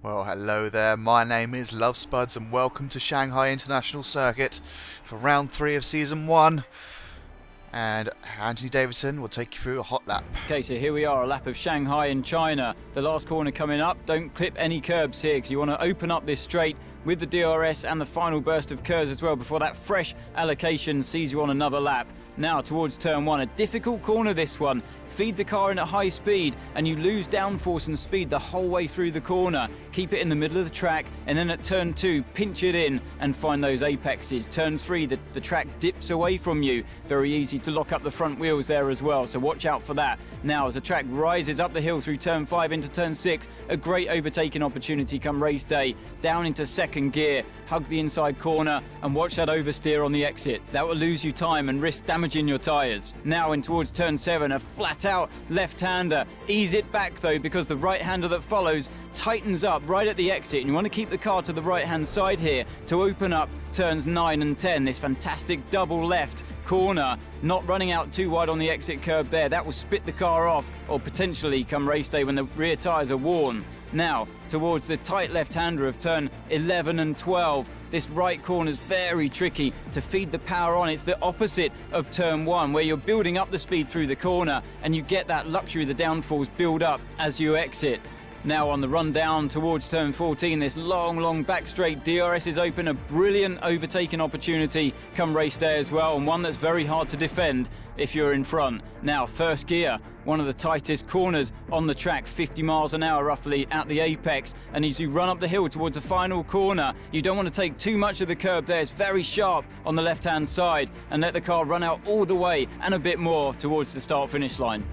Well, hello there, my name is Lovespuds and welcome to Shanghai International Circuit for round 3 of season 1, and Anthony Davidson will take you through a hot lap. Okay, so here we are, a lap of Shanghai in China. The last corner coming up. Don't clip any curbs here because you want to open up this straight with the DRS and the final burst of curves as well before that fresh allocation sees you on another lap. Now towards turn 1, a difficult corner this one. Feed the car in at high speed and you lose downforce and speed the whole way through the corner. Keep it in the middle of the track, and then at turn 2 pinch it in and find those apexes. Turn 3 the track dips away from you. Very easy to lock up the front wheels there as well, so watch out for that. Now as the track rises up the hill through turn 5 into turn 6, a great overtaking opportunity come race day. Down into second gear, hug the inside corner and watch that oversteer on the exit. That will lose you time and risk damaging your tyres. Now in towards turn 7, a flat out left-hander. Ease it back though, because the right-hander that follows tightens up right at the exit, and you want to keep the car to the right-hand side here to open up turns 9 and 10. This fantastic double left corner, not running out too wide on the exit curb there. That will spit the car off, or potentially come race day when the rear tyres are worn. Now towards the tight left-hander of turn 11 and 12. This right corner is very tricky to feed the power on. It's the opposite of turn 1, where you're building up the speed through the corner and you get that luxury, the downforce build up as you exit. Now on the run down towards turn 14, this long back straight, DRS is open, a brilliant overtaking opportunity come race day as well, and one that's very hard to defend if you're in front. Now first gear, one of the tightest corners on the track, 50 miles an hour roughly at the apex, and as you run up the hill towards the final corner, you don't want to take too much of the curb there. It's very sharp on the left hand side, and let the car run out all the way and a bit more towards the start finish line.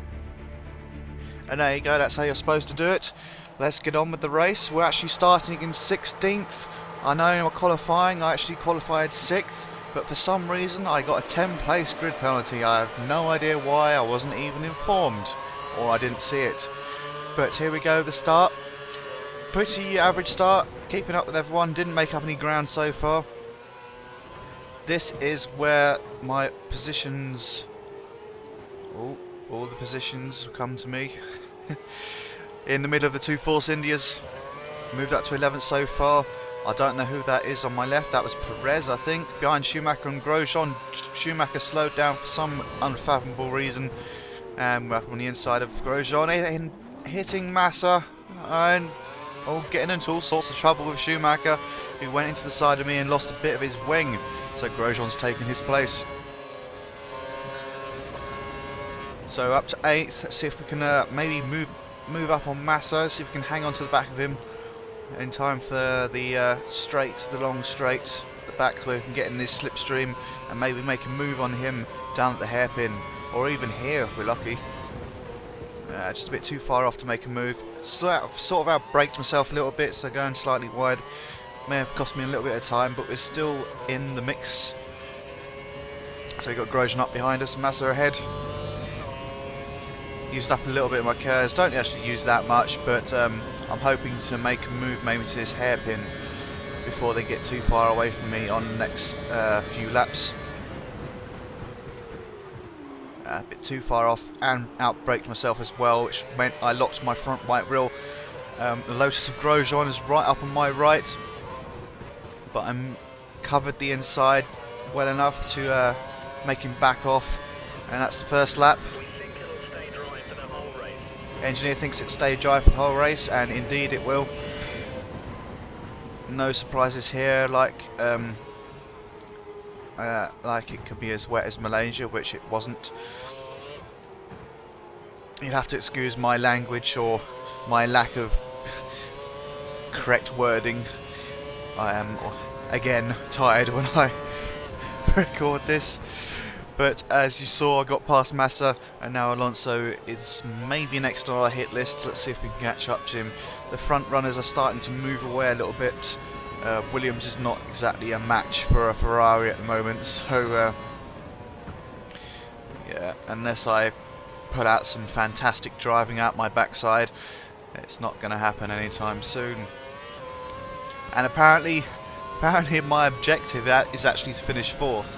And there you go, that's how you're supposed to do it. Let's get on with the race. We're actually starting in 16th. I know in my qualifying I actually qualified 6th, but for some reason I got a 10 place grid penalty. I have no idea why. I wasn't even informed, or I didn't see it. But here we go, the start. Pretty average start, keeping up with everyone, didn't make up any ground so far. This is where my positions, all the positions come to me. In the middle of the two Force Indias, moved up to 11th so far. I don't know who that is on my left. That was Perez, I think, behind Schumacher and Grosjean. Schumacher slowed down for some unfathomable reason, and we're up on the inside of Grosjean, hitting Massa and getting into all sorts of trouble with Schumacher, who went into the side of me and lost a bit of his wing. So Grosjean's taken his place. So up to 8th. Let's see if we can maybe move up on Massa, see if we can hang on to the back of him in time for the straight, the long straight, the back, where we can get in this slipstream and maybe make a move on him down at the hairpin, or even here if we're lucky. Just a bit too far off to make a move. Sort of out-braked myself a little bit, so going slightly wide may have cost me a little bit of time, but we're still in the mix. So we've got Grosjean up behind us, Massa ahead. Used up a little bit of my curves, don't actually use that much, but I'm hoping to make a move maybe to this hairpin before they get too far away from me on the next few laps. A bit too far off and out-braked myself as well, which meant I locked my front right wheel. The Lotus of Grosjean is right up on my right, but I'm covered the inside well enough to make him back off, and that's the first lap. Engineer thinks it'll stay dry for the whole race, and indeed it will. No surprises here, like it could be as wet as Malaysia, which it wasn't. You'll have to excuse my language or my lack of correct wording. I am again tired when I record this. But as you saw, I got past Massa, and now Alonso is maybe next on our hit list. Let's see if we can catch up to him. The front runners are starting to move away a little bit. Williams is not exactly a match for a Ferrari at the moment, so yeah, unless I put out some fantastic driving out my backside, it's not going to happen anytime soon. And apparently my objective is actually to finish 4th.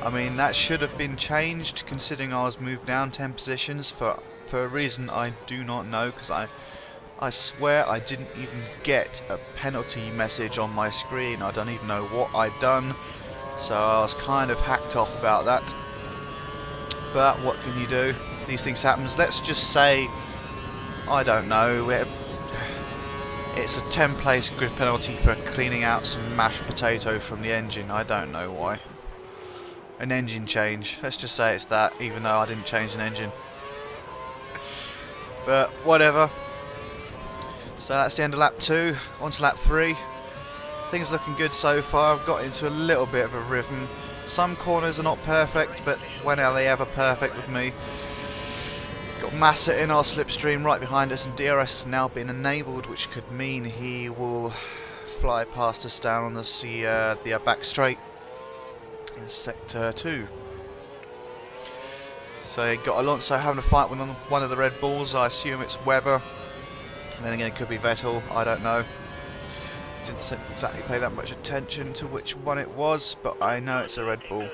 I mean, that should have been changed, considering I was moved down 10 positions for a reason I do not know, because I I swear I didn't even get a penalty message on my screen. I don't even know what I'd done, so I was kind of hacked off about that. But what can you do? These things happen. Let's just say, I don't know, it's a 10 place grid penalty for cleaning out some mashed potato from the engine. I don't know why. An engine change. Let's just say it's that, even though I didn't change an engine. But whatever. So that's the end of lap 2. On to lap 3. Things looking good so far. I've got into a little bit of a rhythm. Some corners are not perfect, but when are they ever perfect with me? Got Massa in our slipstream right behind us, and DRS has now been enabled, which could mean he will fly past us down on the back straight in sector 2. So you got Alonso having a fight with one of the Red Bulls. I assume it's Webber. And then again, it could be Vettel. I don't know. Didn't exactly pay that much attention to which one it was, but I know it's a Red Bull.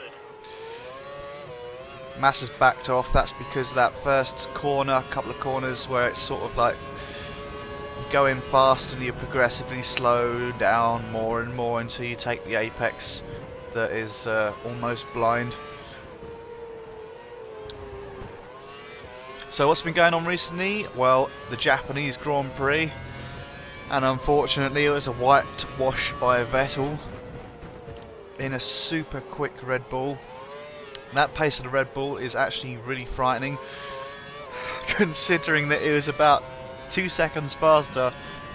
Massa's backed off. That's because that first corner, couple of corners where it's sort of like going fast and you progressively slow down more and more until you take the apex that is almost blind. So what's been going on recently? Well, the Japanese Grand Prix, and unfortunately it was a whitewash by Vettel in a super quick Red Bull. That pace of the Red Bull is actually really frightening, considering that it was about 2 seconds faster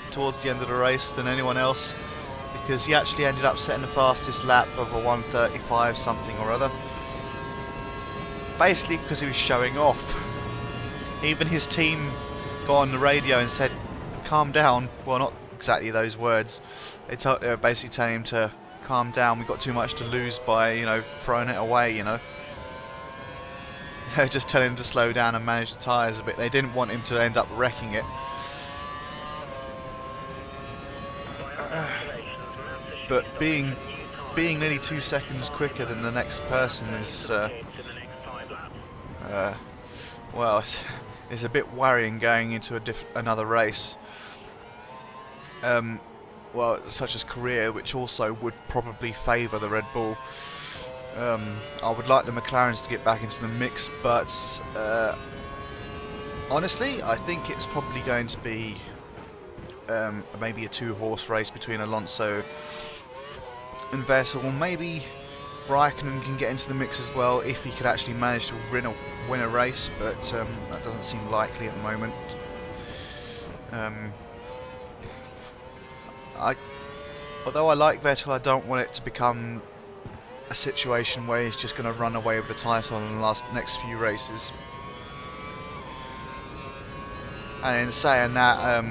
towards the end of the race than anyone else, because he actually ended up setting the fastest lap of a 1:35 something or other, basically because he was showing off. Even his team got on the radio and said, calm down. Well, not exactly those words. They were basically telling him to calm down. We've got too much to lose by, you know, throwing it away, you know. They were just telling him to slow down and manage the tyres a bit. They didn't want him to end up wrecking it. But being nearly 2 seconds quicker than the next person is, well, it's a bit worrying going into another race. Well, such as Korea, which also would probably favour the Red Bull. I would like the McLarens to get back into the mix, but honestly, I think it's probably going to be maybe a 2-horse race between Alonso and Vettel. Maybe Raikkonen can get into the mix as well if he could actually manage to win a race, but that doesn't seem likely at the moment. Although I like Vettel, I don't want it to become a situation where he's just going to run away with the title in the next few races. And in saying that,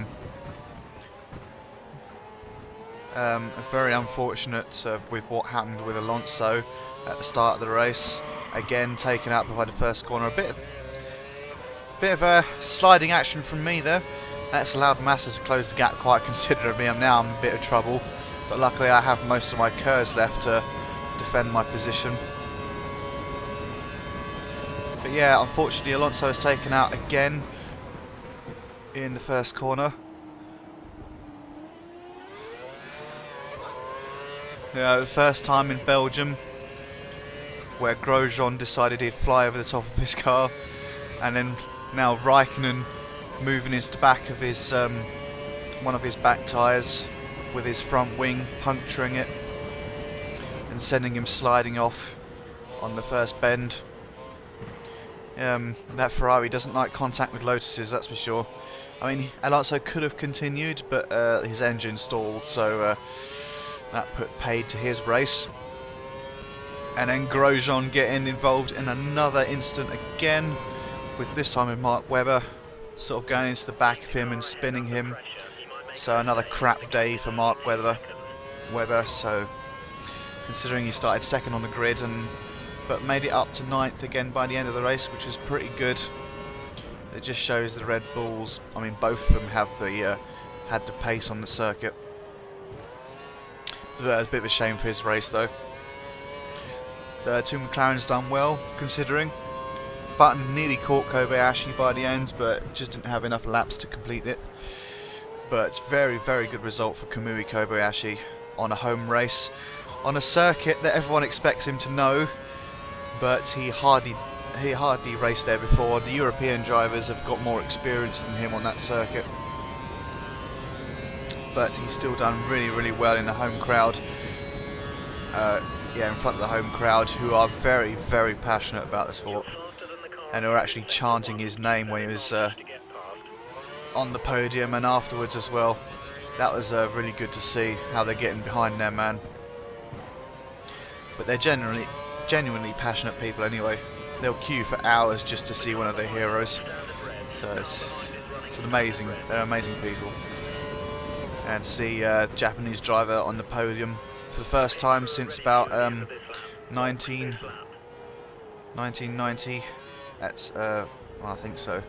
very unfortunate with what happened with Alonso at the start of the race. Again, taken out by the first corner. A bit of a sliding action from me there. That's allowed Massa to close the gap quite considerably. Now I'm in a bit of trouble, but luckily I have most of my curves left to defend my position. But yeah, unfortunately Alonso is taken out again in the first corner. Yeah, the first time in Belgium where Grosjean decided he'd fly over the top of his car, and then now Raikkonen moving into the back of his one of his back tyres with his front wing, puncturing it and sending him sliding off on the first bend. That Ferrari doesn't like contact with Lotuses, that's for sure. I mean, Alonso could have continued, but his engine stalled, so that put paid to his race. And then Grosjean getting involved in another incident again, with this time with Mark Webber sort of going into the back of him and spinning him. So another crap day for Mark Webber. So considering he started second on the grid, but made it up to 9th again by the end of the race, which is pretty good. It just shows the Red Bulls, I mean both of them have had the pace on the circuit. It's a bit of a shame for his race though. The two McLarens done well considering. Button nearly caught Kobayashi by the end, but just didn't have enough laps to complete it. But very, very good result for Kamui Kobayashi on a home race, on a circuit that everyone expects him to know, but he hardly raced there before. The European drivers have got more experience than him on that circuit, but he's still done really, really well in the home crowd. Yeah, in front of the home crowd, who are very, very passionate about the sport, and who are actually chanting his name when he was on the podium and afterwards as well. That was really good to see how they're getting behind their man. But they're genuinely passionate people anyway. They'll queue for hours just to see one of their heroes. So it's amazing. They're amazing people. And to see a Japanese driver on the podium for the first time since about 1990. That's well, I think so.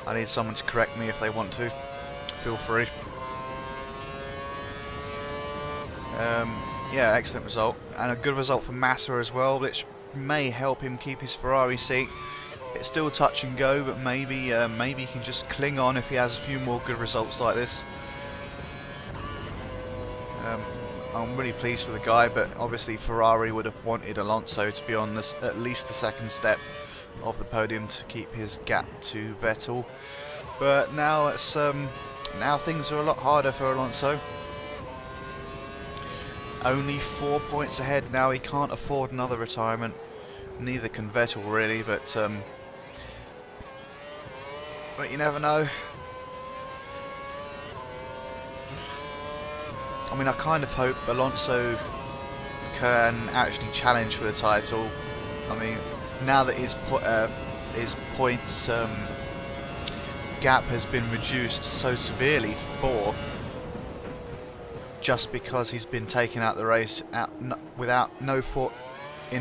I need someone to correct me if they want to. Feel free. Yeah, excellent result, and a good result for Massa as well, which may help him keep his Ferrari seat. It's still touch and go, but maybe he can just cling on if he has a few more good results like this. I'm really pleased with the guy, but obviously Ferrari would have wanted Alonso to be on this at least the second step of the podium to keep his gap to Vettel. But now it's now things are a lot harder for Alonso. Only 4 points ahead now. He can't afford another retirement. Neither can Vettel really, but you never know. I mean, I kind of hope Alonso can actually challenge for the title. I mean, now that his points gap has been reduced so severely to 4, just because he's been taken out the race without no fault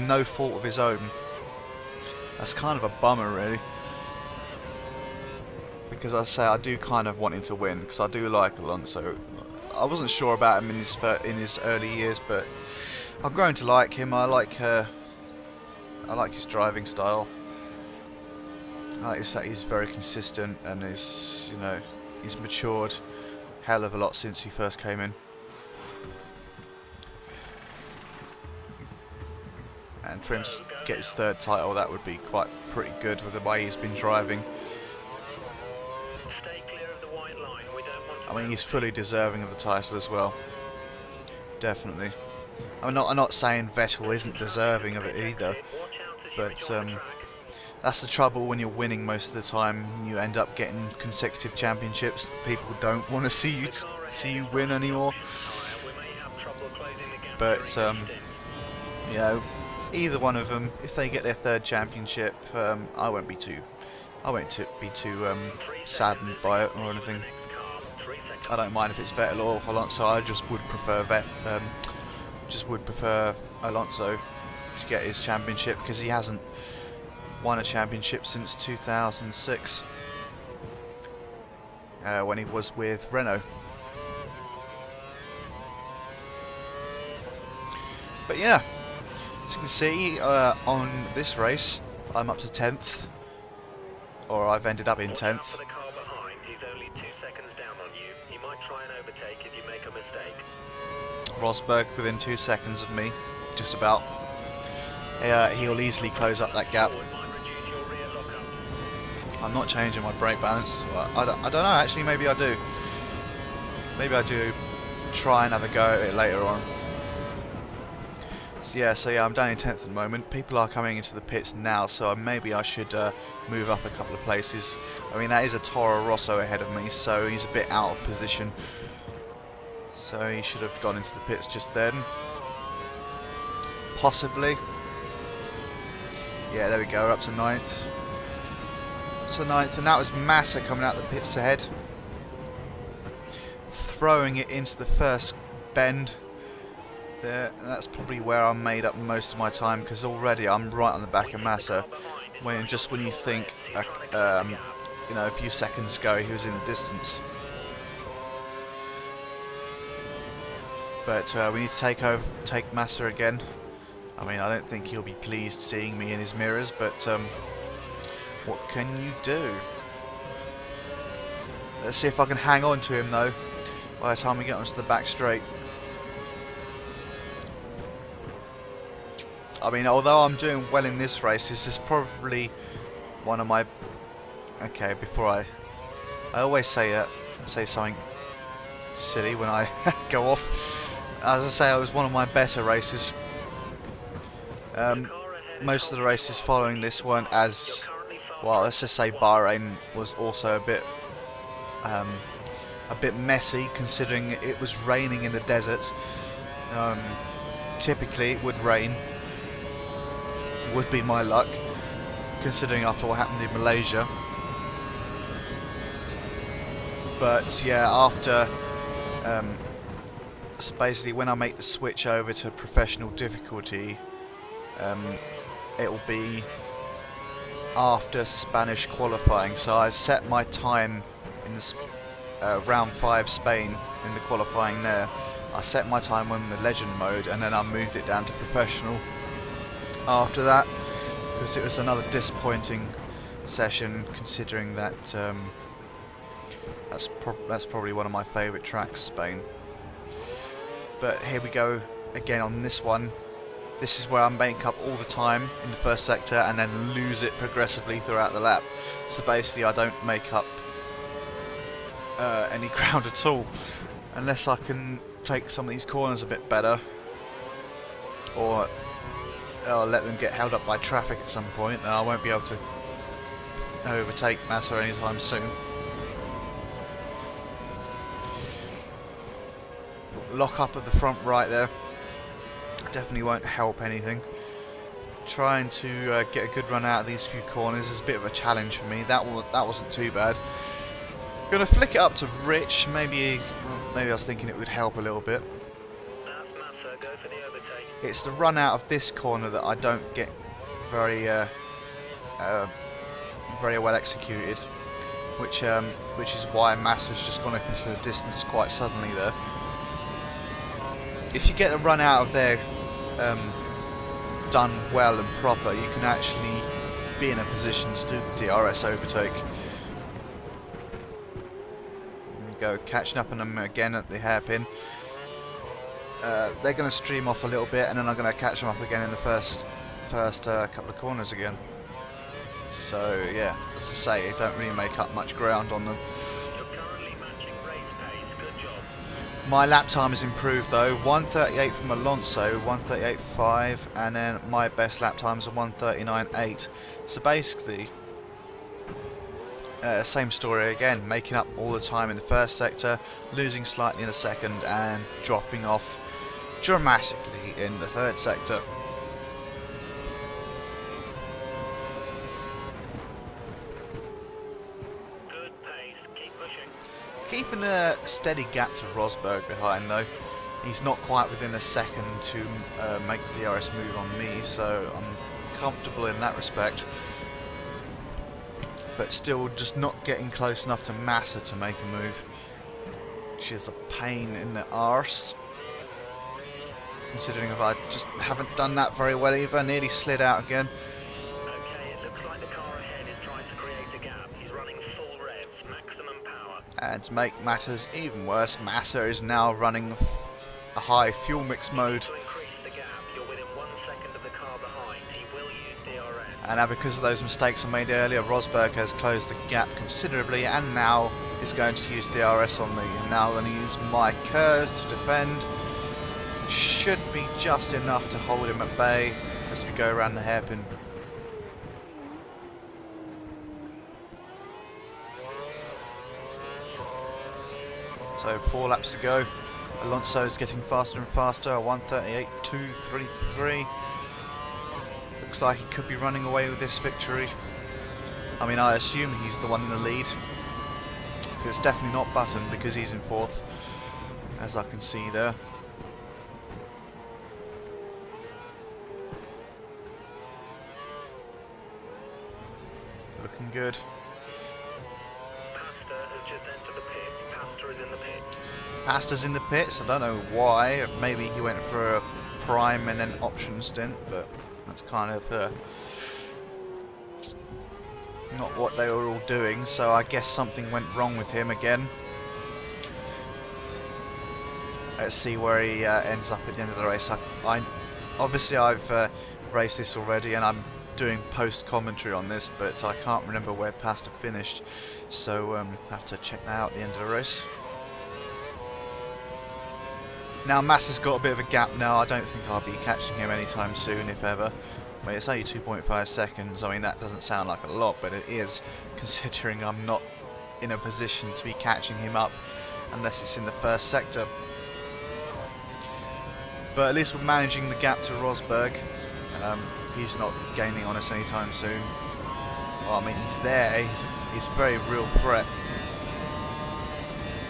of his own. That's kind of a bummer, really. Because I do kind of want him to win, because I do like Alonso. I wasn't sure about him in his early years, but I've grown to like him. I like his driving style. I like that he's very consistent, and he's matured a hell of a lot since he first came in. And for him to get his 3rd title, that would be pretty good with the way he's been driving. I mean, he's fully deserving of the title as well. Definitely. I'm not saying Vettel isn't deserving of it either, but that's the trouble when you're winning most of the time. You end up getting consecutive championships. People don't want to see you win anymore. But you know, either one of them, if they get their 3rd championship, I won't be too saddened by it or anything. I don't mind if it's Vettel or Alonso. I just would prefer Alonso to get his championship, because he hasn't won a championship since 2006 when he was with Renault. But yeah, as you can see on this race, I'm up to 10th, or I've ended up in 10th. Rosberg within 2 seconds of me, just about. He'll easily close up that gap. I'm not changing my brake balance. I don't know, actually, maybe I do. Maybe I do try and have a go at it later on. So yeah, I'm down in 10th at the moment. People are coming into the pits now, so maybe I should move up a couple of places. I mean, that is a Toro Rosso ahead of me, so he's a bit out of position. So he should have gone into the pits just then. Possibly. Yeah, there we go, up to 9th. And that was Massa coming out the pits ahead. Throwing it into the first bend. There, and that's probably where I made up most of my time, because already I'm right on the back of Massa. When you think, you know, a few seconds ago he was in the distance. But we need to take Massa again. I mean, I don't think he'll be pleased seeing me in his mirrors, but what can you do? Let's see if I can hang on to him though by the time we get onto the back straight. I mean, although I'm doing well in this race, this is probably one of my... Okay, before I always say something silly when I go off. As I say, it was one of my better races. Most of the races following this weren't as... Well, let's just say Bahrain was also a bit messy, considering it was raining in the desert. Typically it would rain. Would be my luck, considering after what happened in Malaysia. But yeah, after so basically when I make the switch over to professional difficulty, it will be after Spanish qualifying. So I've set my time in the round 5 Spain in the qualifying there. I set my time on the legend mode, and then I moved it down to professional after that, because it was another disappointing session, considering that that's probably one of my favourite tracks, Spain. But here we go again on this one. This is where I make up all the time in the first sector and then lose it progressively throughout the lap. So basically I don't make up any ground at all, unless I can take some of these corners a bit better, or I'll let them get held up by traffic at some point, and I won't be able to overtake Massa anytime soon. Lock up at the front right there definitely won't help anything. Trying to get a good run out of these few corners is a bit of a challenge for me. That wasn't too bad. Gonna flick it up to Rich. Maybe I was thinking it would help a little bit. It's the run out of this corner that I don't get very well executed, which is why Massa's just gone up into the distance quite suddenly there. If you get the run out of there done well and proper, you can actually be in a position to do the DRS overtake. There we go, catching up on them again at the hairpin. They're going to stream off a little bit, and then I'm going to catch them up again in the first couple of corners again. So yeah, as I say, it don't really make up much ground on them. My lap time has improved though, 1:38 from Alonso, 1:38.5, and then my best lap times are 1:39.8. So basically, same story again, making up all the time in the first sector, losing slightly in the second, and dropping off dramatically in the third sector. Good pace, keep pushing. Keeping a steady gap to Rosberg behind though. He's not quite within a second to make the DRS move on me, so I'm comfortable in that respect. But still just not getting close enough to Massa to make a move, which is a pain in the arse. Considering if I just haven't done that very well either, nearly slid out again. Okay, it looks like the car ahead is trying to create a gap. He's running full revs, maximum power. And to make matters even worse, Massa is now running a high fuel mix mode. To increase the gap, you're within 1 second of the car behind. He will use DRS. And now because of those mistakes I made earlier, Rosberg has closed the gap considerably, and now is going to use DRS on me. And now I'm going to use my curves to defend. Should be just enough to hold him at bay as we go around the hairpin. So 4 laps to go. Alonso's getting faster and faster, 1:38.233. Looks like he could be running away with this victory. I mean, I assume he's the one in the lead. It's definitely not Button because he's in 4th, as I can see there. Looking good. Pasta has just entered the pit. Pasta is in the pit. Pasta's in the pits, I don't know why. Maybe he went for a prime and then option stint, but that's kind of not what they were all doing, so I guess something went wrong with him again. Let's see where he ends up at the end of the race. Obviously I've raced this already and I'm doing post commentary on this, but I can't remember where Pasta finished, so have to check that out at the end of the race. Now Massa's got a bit of a gap now. I don't think I'll be catching him anytime soon, if ever. I mean, it's only 2.5 seconds. I mean, that doesn't sound like a lot, but it is, considering I'm not in a position to be catching him up unless it's in the first sector. But at least we're managing the gap to Rosberg. He's not gaining on us anytime soon. Well, I mean, he's there. He's a very real threat.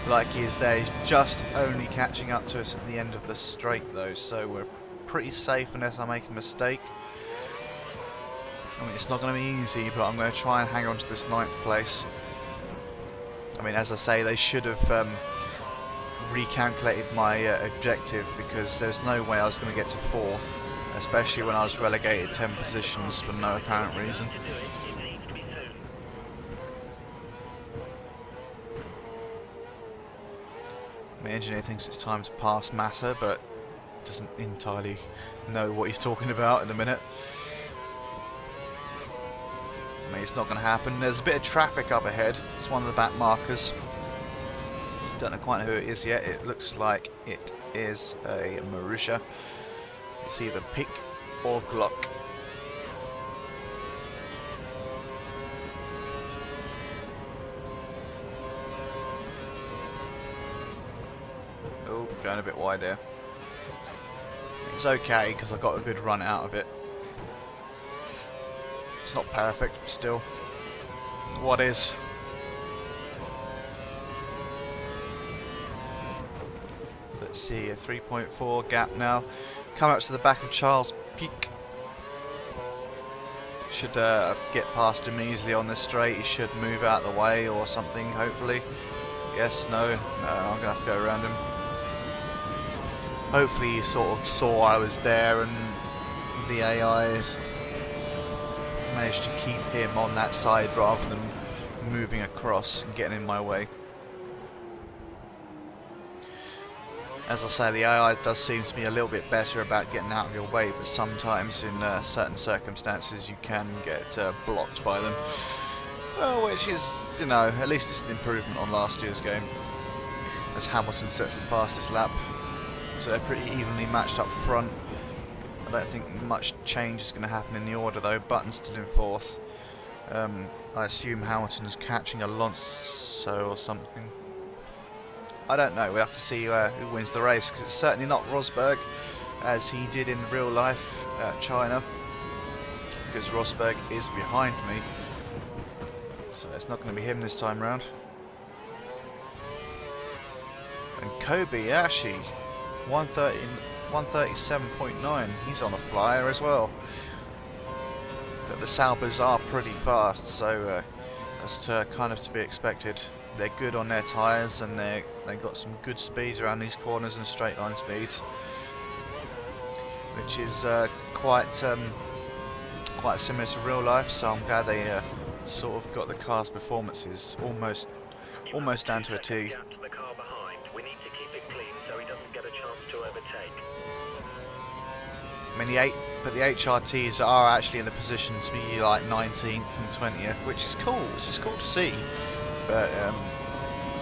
Like he is there. He's just only catching up to us at the end of the straight, though, so we're pretty safe unless I make a mistake. I mean, it's not going to be easy, but I'm going to try and hang on to this 9th place. I mean, as I say, they should have recalculated my objective, because there's no way I was going to get to 4th, especially when I was relegated 10 positions for no apparent reason. My engineer thinks it's time to pass Massa, but doesn't entirely know what he's talking about in a minute. I mean, it's not going to happen. There's a bit of traffic up ahead. It's one of the back markers. Don't know quite who it is yet. It looks like it is a Marussia. It's either Pick or Glock. Oh, going a bit wide there. It's okay because I got a good run out of it. It's not perfect, but still. What is? So let's see, a 3.4 gap now. Come up to the back of Charles Peak. Should get past him easily on this straight. He should move out of the way or something, hopefully. Yes, no, I'm going to have to go around him. Hopefully he sort of saw I was there and the AI managed to keep him on that side rather than moving across and getting in my way. As I say, the AI does seem to be a little bit better about getting out of your way, but sometimes in certain circumstances you can get blocked by them. Well, which is, you know, at least it's an improvement on last year's game, as Hamilton sets the fastest lap. So they're pretty evenly matched up front. I don't think much change is going to happen in the order though. Button's still in 4th. I assume Hamilton is catching Alonso or something. I don't know, we'll have to see who wins the race, because it's certainly not Rosberg as he did in real life at China, because Rosberg is behind me, so it's not going to be him this time round. And Kobayashi 137.9, he's on a flyer as well. But the Saubers are pretty fast, so that's kind of to be expected. They're good on their tyres and they've got some good speeds around these corners and straight line speeds, which is quite similar to real life. So I'm glad they sort of got the car's performances almost down to a T. I mean, the HRTs are actually in the position to be like 19th and 20th, which is cool. It's just cool to see. But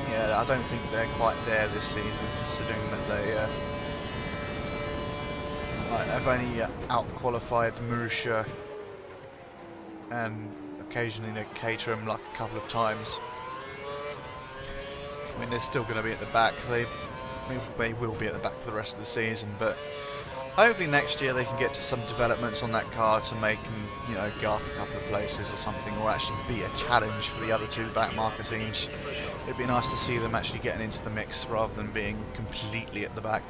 yeah, I don't think they're quite there this season, considering that they have only out-qualified Marussia, and occasionally they cater them like a couple of times. I mean, they're still going to be at the back. They will be at the back for the rest of the season, but hopefully next year they can get to some developments on that car to make them, you know, go up a couple of places or something, or actually be a challenge for the other two back marker teams. It'd be nice to see them actually getting into the mix rather than being completely at the back.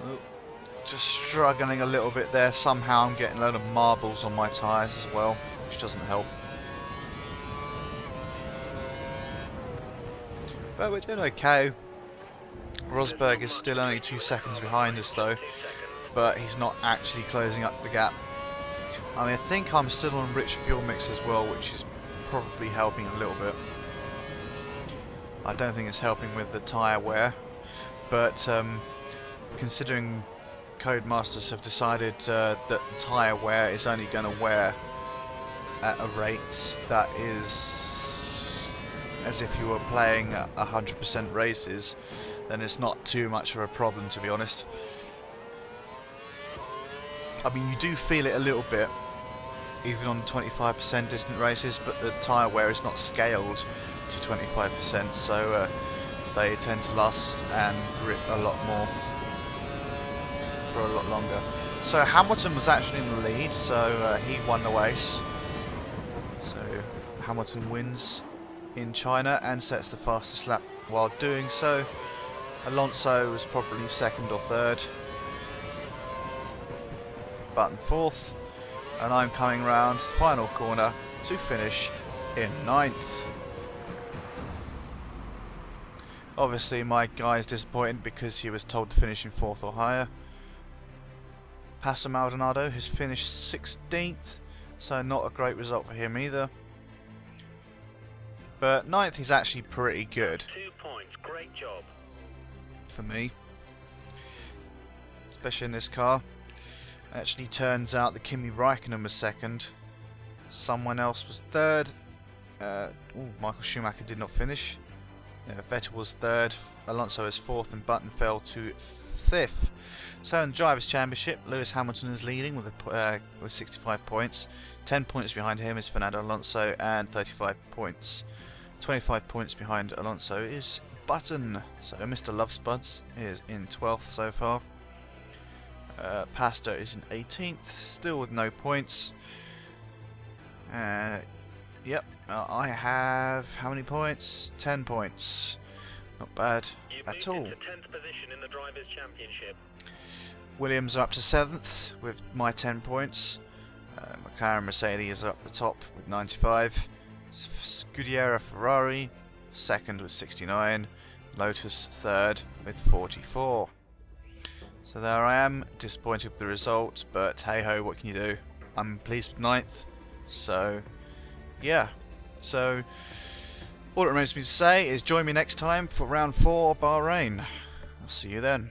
Oh, just struggling a little bit there. Somehow I'm getting a load of marbles on my tyres as well, which doesn't help. But we're doing okay. Rosberg is still only 2 seconds behind us though, but he's not actually closing up the gap. I mean, I think I'm still on rich fuel mix as well, which is probably helping a little bit. I don't think it's helping with the tyre wear, but considering Codemasters have decided that the tyre wear is only going to wear at a rate that is as if you were playing 100% races, then it's not too much of a problem, to be honest. I mean, you do feel it a little bit, even on 25% distant races, but the tyre wear is not scaled to 25%, so they tend to last and grip a lot more for a lot longer. So Hamilton was actually in the lead, so he won the race. So Hamilton wins in China and sets the fastest lap while doing so. Alonso was probably second or third, Button fourth, and I'm coming round final corner to finish in 9th. Obviously my guy's disappointed because he was told to finish in 4th or higher. Pastor Maldonado has finished 16th, so not a great result for him either. But 9th is actually pretty good. 2 points, great job. For me, especially in this car. Actually turns out that Kimi Raikkonen was second, someone else was third. Michael Schumacher did not finish. Vettel was third, Alonso is fourth, and Button fell to 5th. So in the Drivers' Championship, Lewis Hamilton is leading with 65 points. 10 points behind him is Fernando Alonso, and 35 points. 25 points behind Alonso is Button. So Mr. Lovespuds is in 12th so far. Pastor is in 18th, still with no points. Yep, I have how many points? 10 points. Not bad at all. You've moved into 10th position in the Drivers' Championship. Williams are up to 7th with my 10 points. McLaren Mercedes are up the top with 95. Scuderia Ferrari second with 69. Lotus third with 44. So there I am, disappointed with the result, but hey ho, what can you do? I'm pleased with 9th, so yeah. So all it remains for me to say is join me next time for round 4 Bahrain. I'll see you then.